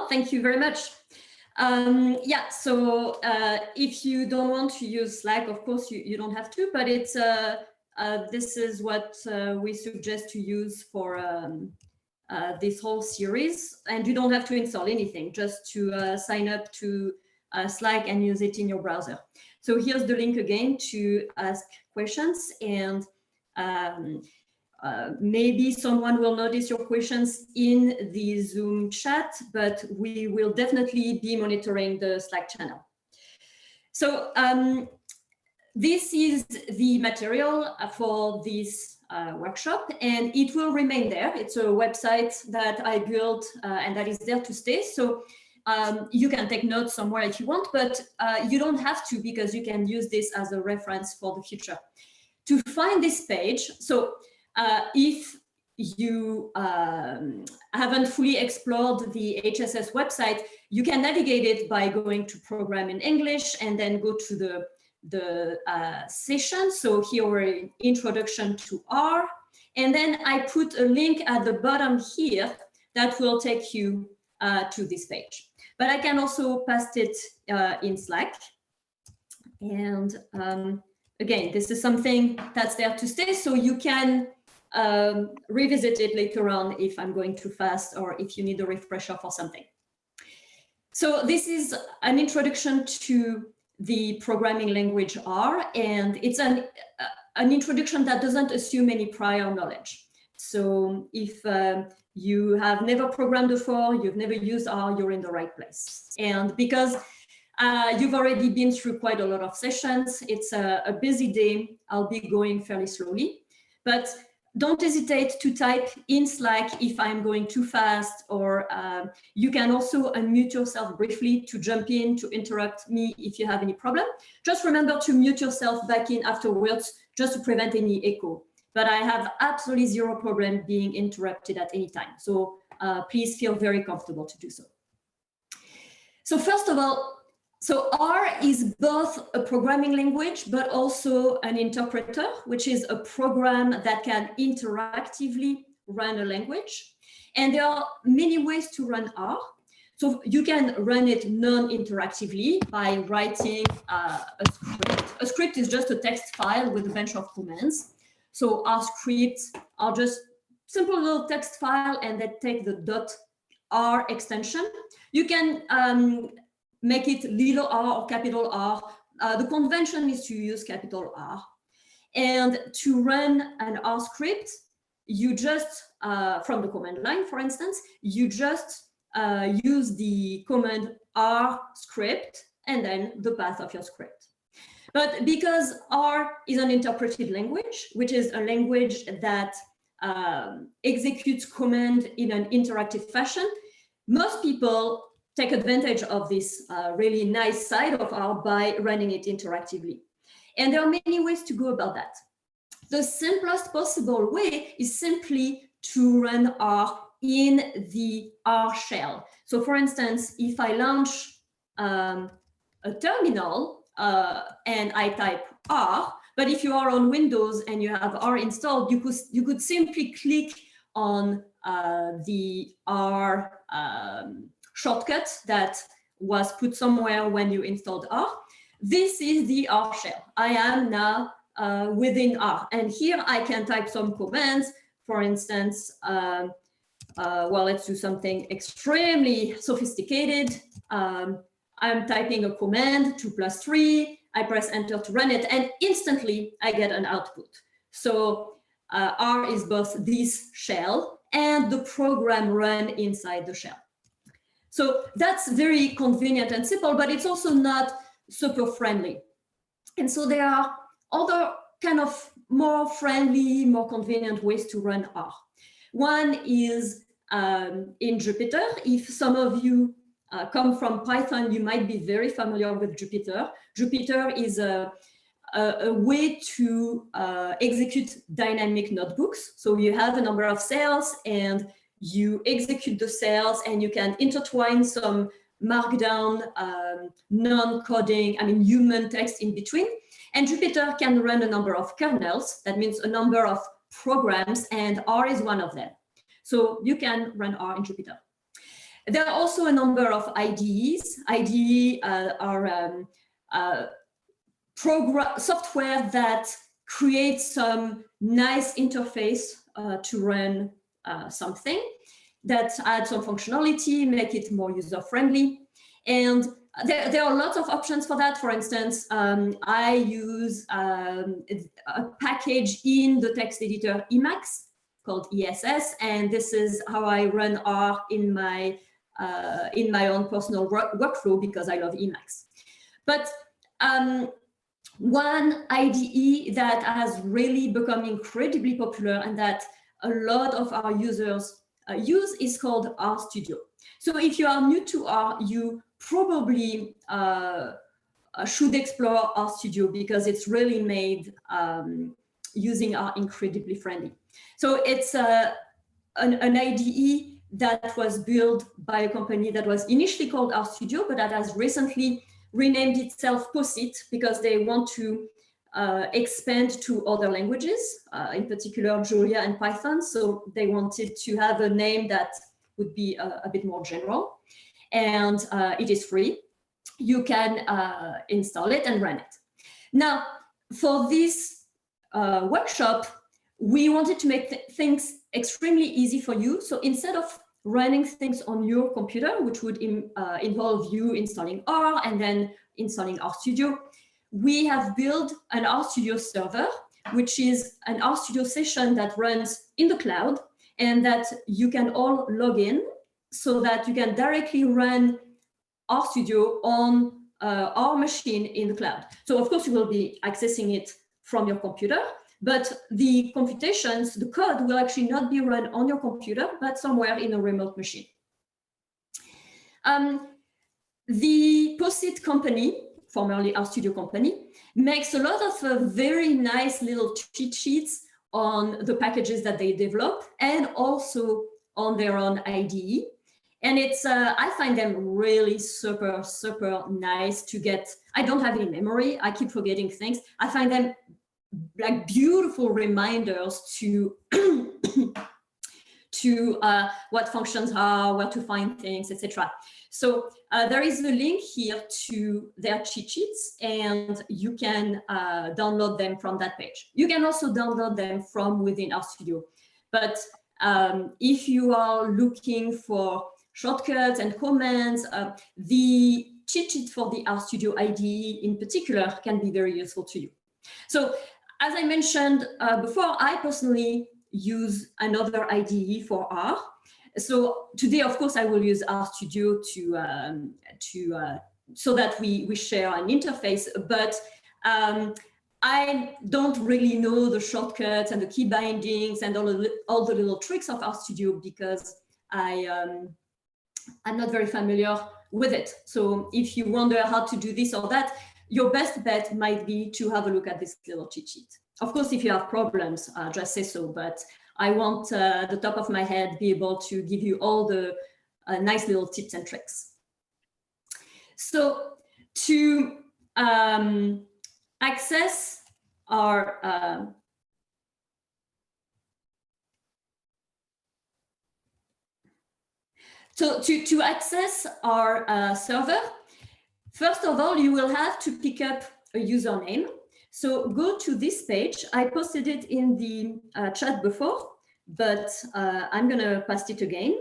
Thank you very much. Yeah, so if you don't want to use Slack, of course, you don't have to, but it's this is what we suggest to use for this whole series. And you don't have to install anything, just to sign up to Slack and use it in your browser. So here's the link again to ask questions, and maybe someone will notice your questions in the Zoom chat, but we will definitely be monitoring the Slack channel. So this is the material for this workshop, and it will remain there. It's a website that I built and that is there to stay. So you can take notes somewhere if you want, but you don't have to, because you can use this as a reference for the future. To find this page, so if you haven't fully explored the HSS website, you can navigate it by going to Program in English and then go to the session. So here we're in Introduction to R. And then I put a link at the bottom here that will take you to this page. But I can also paste it in Slack. And again, this is something that's there to stay, so you can revisit it later on if I'm going too fast or if you need a refresher for something. So this is an introduction to the programming language R, and it's an introduction that doesn't assume any prior knowledge. So if you have never programmed before, you've never used R, you're in the right place. And because you've already been through quite a lot of sessions, it's a busy day, I'll be going fairly slowly, but don't hesitate to type in Slack if I'm going too fast, or you can also unmute yourself briefly to jump in, to interrupt me if you have any problem. Just remember to mute yourself back in afterwards, just to prevent any echo. But I have absolutely zero problem being interrupted at any time. So please feel very comfortable to do so. So first of all, so R is both a programming language, but also an interpreter, which is a program that can interactively run a language. And there are many ways to run R. So you can run it non-interactively by writing a script. A script is just a text file with a bunch of commands. So our scripts are just simple little text file, and they take the .r extension. You can make it little r or capital R. The convention is to use capital R. And to run an R script, you just, from the command line, for instance, you just use the command R script and then the path of your script. But because R is an interpreted language, which is a language that executes command in an interactive fashion, most people take advantage of this really nice side of R by running it interactively. And there are many ways to go about that. The simplest possible way is simply to run R in the R shell. So for instance, if I launch a terminal and I type R, but if you are on Windows and you have R installed, you could simply click on the R shortcut that was put somewhere when you installed R. This is the R shell. I am now within R, and here I can type some commands. For instance, well, let's do something extremely sophisticated. I'm typing a command 2 + 3. I press enter to run it, and instantly I get an output. So R is both this shell and the program run inside the shell. So that's very convenient and simple, but it's also not super friendly. And so there are other kind of more friendly, more convenient ways to run R. One is in Jupyter. If some of you come from Python, you might be very familiar with Jupyter. Jupyter is a way to execute dynamic notebooks. So you have a number of cells and you execute the cells, and you can intertwine some markdown, non-coding, human text in between. And Jupyter can run a number of kernels. That means a number of programs, and R is one of them. So you can run R in Jupyter. There are also a number of IDEs. IDE are software that creates some nice interface to run something, that adds some functionality, make it more user-friendly. And there are lots of options for that. For instance, I use a package in the text editor Emacs called ESS, and this is how I run R in my own personal workflow because I love Emacs. But one IDE that has really become incredibly popular and that a lot of our users use is called RStudio. So if you are new to R, you probably should explore RStudio because it's really made using R incredibly friendly. So it's an IDE that was built by a company that was initially called RStudio, but that has recently renamed itself POSIT because they want to expand to other languages, in particular Julia and Python. So they wanted to have a name that would be a bit more general. And it is free. You can install it and run it. Now, for this workshop, we wanted to make things extremely easy for you. So instead of running things on your computer, which would involve you installing R and then installing RStudio, we have built an RStudio server, which is an RStudio session that runs in the cloud and that you can all log in so that you can directly run RStudio on our machine in the cloud. So of course you will be accessing it from your computer, but the computations, the code will actually not be run on your computer, but somewhere in a remote machine. The POSIT company, formerly RStudio company, makes a lot of very nice little cheat sheets on the packages that they develop and also on their own IDE. And it's, I find them really super, super nice to get. I don't have any memory. I keep forgetting things. I find them like beautiful reminders to what functions are, where to find things, etc. So there is a link here to their cheat sheets, and you can download them from that page. You can also download them from within RStudio. But if you are looking for shortcuts and commands, the cheat sheet for the RStudio IDE in particular can be very useful to you. So as I mentioned before, I personally use another IDE for R. So today, of course, I will use RStudio so that we share an interface, but I don't really know the shortcuts and the key bindings and all the little tricks of RStudio because I'm not very familiar with it. So if you wonder how to do this or that, your best bet might be to have a look at this little cheat sheet. Of course, if you have problems, just say so, but I want the top of my head be able to give you all the nice little tips and tricks. So to access our to access our server, first of all, you will have to pick up a username. So go to this page. I posted it in the chat before, but I'm going to paste it again.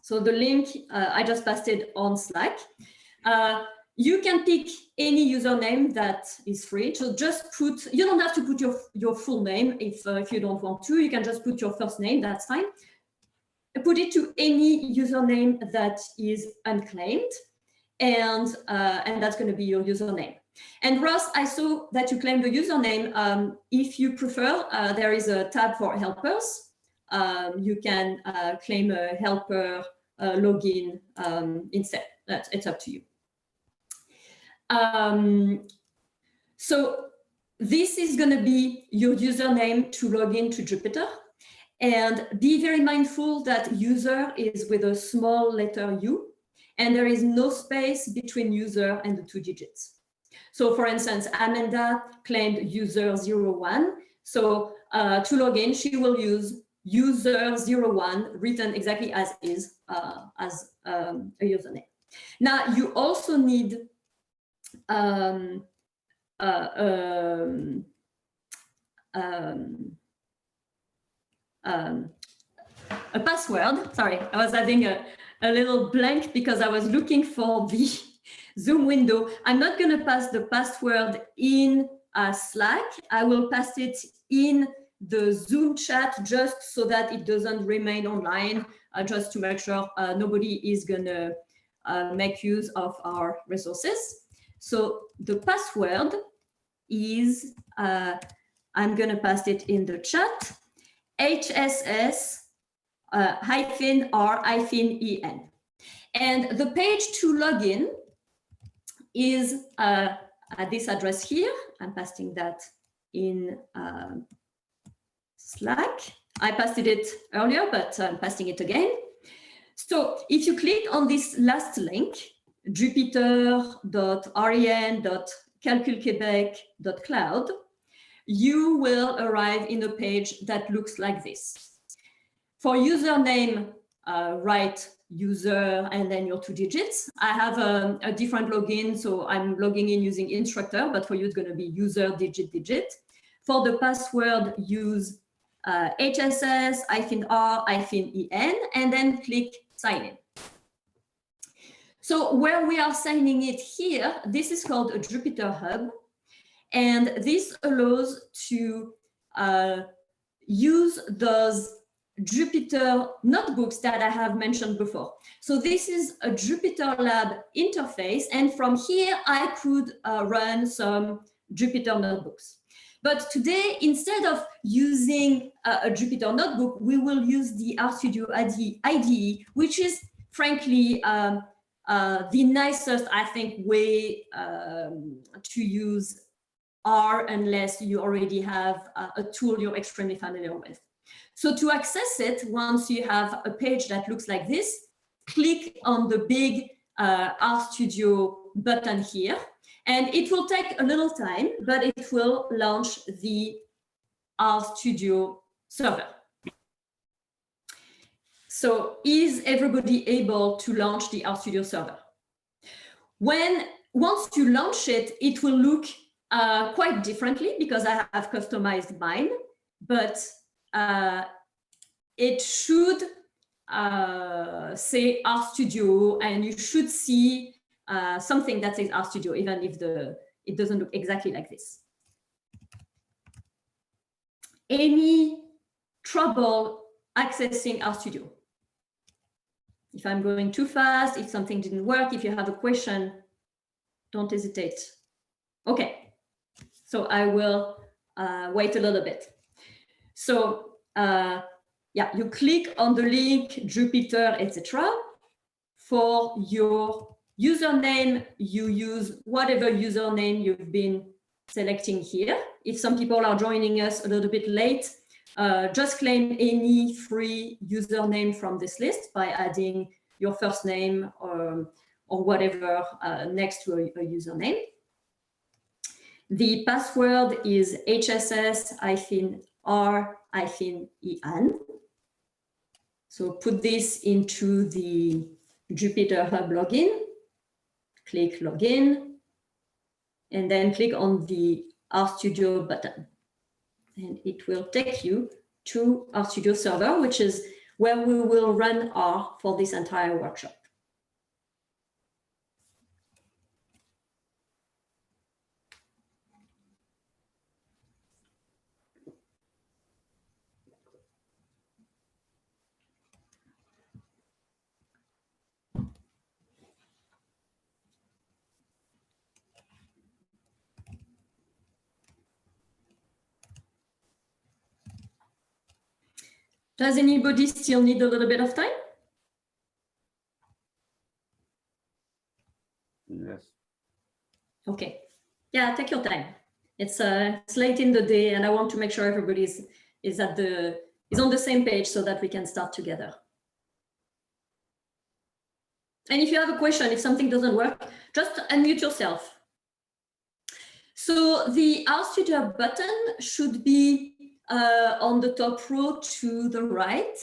So the link, I just pasted on Slack. You can pick any username that is free. So just put, you don't have to put your full name if you don't want to. You can just put your first name, that's fine. Put it to any username that is unclaimed, and that's going to be your username. And Ross, I saw that you claimed the username. If you prefer, there is a tab for helpers. You can claim a helper login instead. It's up to you. So this is going to be your username to log in to Jupyter. And be very mindful that user is with a small letter U, and there is no space between user and the 2 digits. So for instance, Amanda claimed user 01. So to log in, she will use user01 written exactly as is, as a username. Now, you also need a password. Sorry, I was having a little blank because I was looking for the Zoom window. I'm not going to pass the password in Slack. I will pass it in the Zoom chat just so that it doesn't remain online, just to make sure nobody is going to make use of our resources. So the password is, I'm going to pass it in the chat, HSS -R-EN. And the page to log in is at this address here. I'm pasting that in Slack. I pasted it earlier, but I'm pasting it again. So if you click on this last link, jupiter.ren.calculquebec.cloud, you will arrive in a page that looks like this. For username, write user and then your 2 digits. I have a different login, so I'm logging in using instructor, but for you it's going to be user digit. For the password, use HSS-R-EN and then click sign in. So where we are signing it here, this is called a Jupyter Hub, and this allows to use those Jupyter notebooks that I have mentioned before. So this is a Jupyter Lab interface, and from here I could run some Jupyter notebooks. But today, instead of using a Jupyter notebook, we will use the RStudio IDE, which is frankly the nicest, I think, way to use R unless you already have a tool you're extremely familiar with. So to access it, once you have a page that looks like this, click on the big RStudio button here, and it will take a little time, but it will launch the RStudio server. So is everybody able to launch the RStudio server? Once you launch it, it will look quite differently because I have customized mine, but it should say RStudio, and you should see something that says RStudio, even if it doesn't look exactly like this. Any trouble accessing RStudio? If I'm going too fast, if something didn't work, if you have a question, don't hesitate. Okay, so I will wait a little bit. So yeah, you click on the link Jupyter, etc. For your username, you use whatever username you've been selecting here. If some people are joining us a little bit late, just claim any free username from this list by adding your first name or whatever next to a username. The password is HSS-R-EN. So put this into the Jupyter Hub login, click login, and then click on the RStudio button. And it will take you to RStudio server, which is where we will run R for this entire workshop. Does anybody still need a little bit of time? Yes. Okay. Yeah, take your time. It's late in the day, and I want to make sure everybody is on the same page so that we can start together. And if you have a question, if something doesn't work, just unmute yourself. So the RStudio button should be on the top row to the right.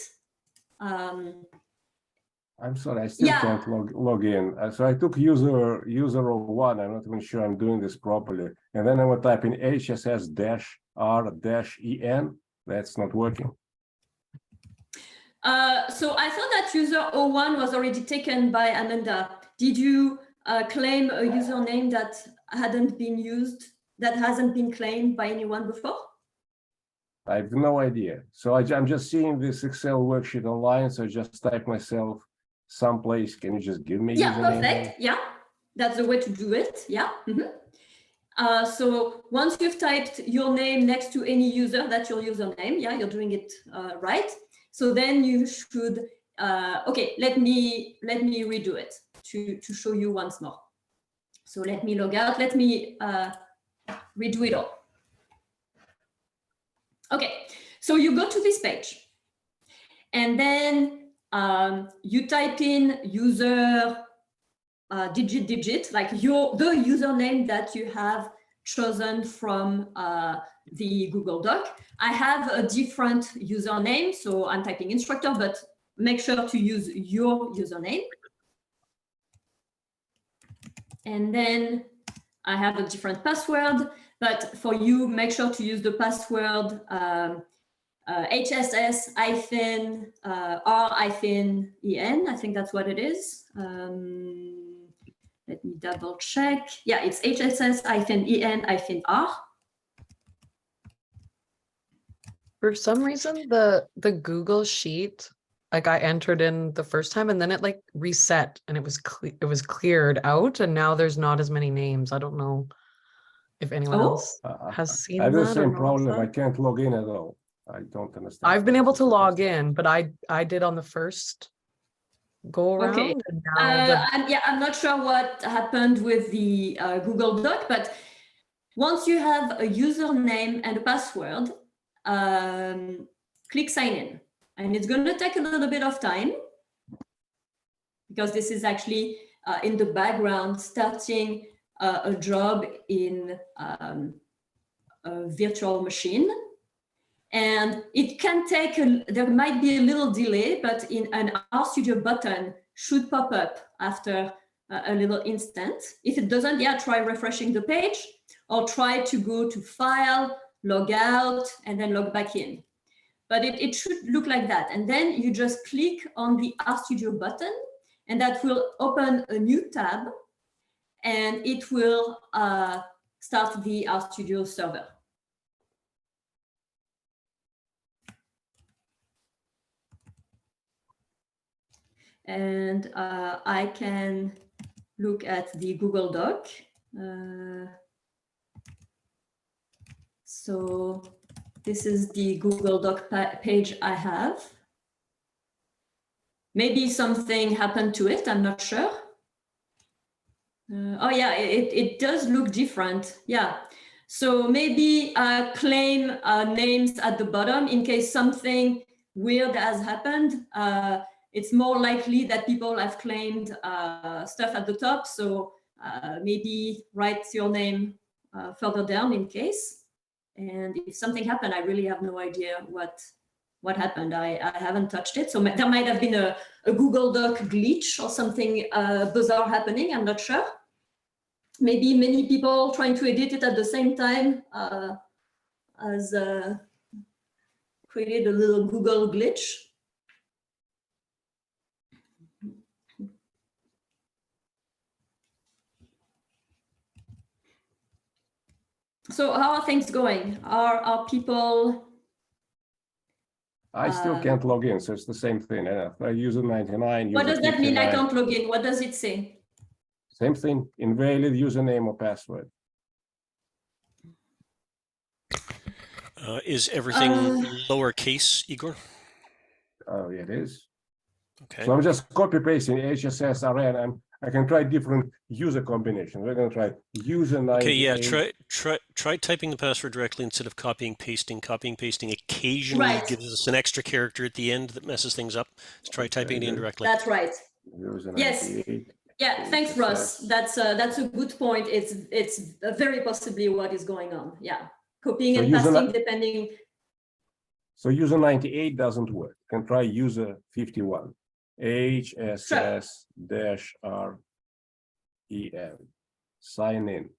I'm sorry, I still can't log in. So I took user 01. I'm not even sure I'm doing this properly. And then I would type in HSS-R-EN. That's not working. So I thought that user 01 was already taken by Amanda. Did you claim a username that hadn't been used, that hasn't been claimed by anyone before? I have no idea. So I'm just seeing this Excel worksheet online. So I just type myself someplace. Can you just give me a username? Perfect. Yeah, that's the way to do it. Yeah. So once you've typed your name next to any user, that's your username. Yeah, you're doing it right. So then you should, okay, let me redo it to show you once more. So let me log out. Let me redo it all. Okay, so you go to this page and then you type in user digit, like the username that you have chosen from the Google Doc. I have a different username, so I'm typing instructor, but make sure to use your username. And then I have a different password, but for you, make sure to use the password HSS-R-EN. I think that's what it is. Let me double check. Yeah, it's HSS-EN-R. For some reason, the Google Sheet, like I entered in the first time and then it like reset and it was cleared out and now there's not as many names. I don't know if anyone else has seen that. I have the same problem. I can't log in at all. I don't understand. I've been able to log in, but I did on the first go around. Okay. And now I'm not sure what happened with the Google Doc, but once you have a username and a password, click sign in. And it's going to take a little bit of time because this is actually in the background starting a job in a virtual machine. And it can take, there might be a little delay, but an RStudio button should pop up after a little instant. If it doesn't, try refreshing the page or try to go to File, log out, and then log back in. But it should look like that. And then you just click on the RStudio button, and that will open a new tab, and it will start the RStudio server. And I can look at the Google Doc. So this is the Google Doc page I have. Maybe something happened to it, I'm not sure. Oh yeah, it does look different. Yeah. So maybe claim names at the bottom in case something weird has happened. It's more likely that people have claimed stuff at the top. So maybe write your name further down in case. And if something happened, I really have no idea what happened. I haven't touched it. So there might have been a Google Doc glitch or something bizarre happening. I'm not sure. Maybe many people trying to edit it at the same time has created a little Google glitch. So how are things going? Are people? I still can't log in, so it's the same thing. I use a 99. What does that mean? I can't log in. What does it say? Same thing. Invalid username or password. Is everything lowercase, Igor? Oh, yeah, it is. Okay. So I'm just copy pasting HSS-RN. I can try different user combinations. We're going to try user 98. Okay, yeah, try typing the password directly instead of copying pasting. Copying pasting occasionally gives us an extra character at the end that messes things up. Let's try typing it in directly. That's right. User yes. 98. Yeah, thanks, Ross. That's a good point. It's very possibly what is going on. Yeah, copying and pasting depending. So user 98 doesn't work. You can try user 51. HSS-REN. Sign in.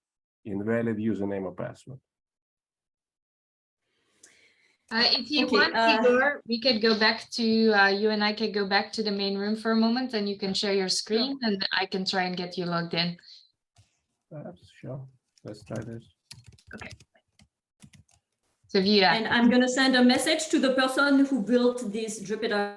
Invalid username or password. If you Okay, want, Igor, we could go back to, you and I could go back to the main room for a moment and you can share your screen and I can try and get you logged in. Perhaps, sure. Let's try this. Okay. So if you, And I'm going to send a message to the person who built this Jupyter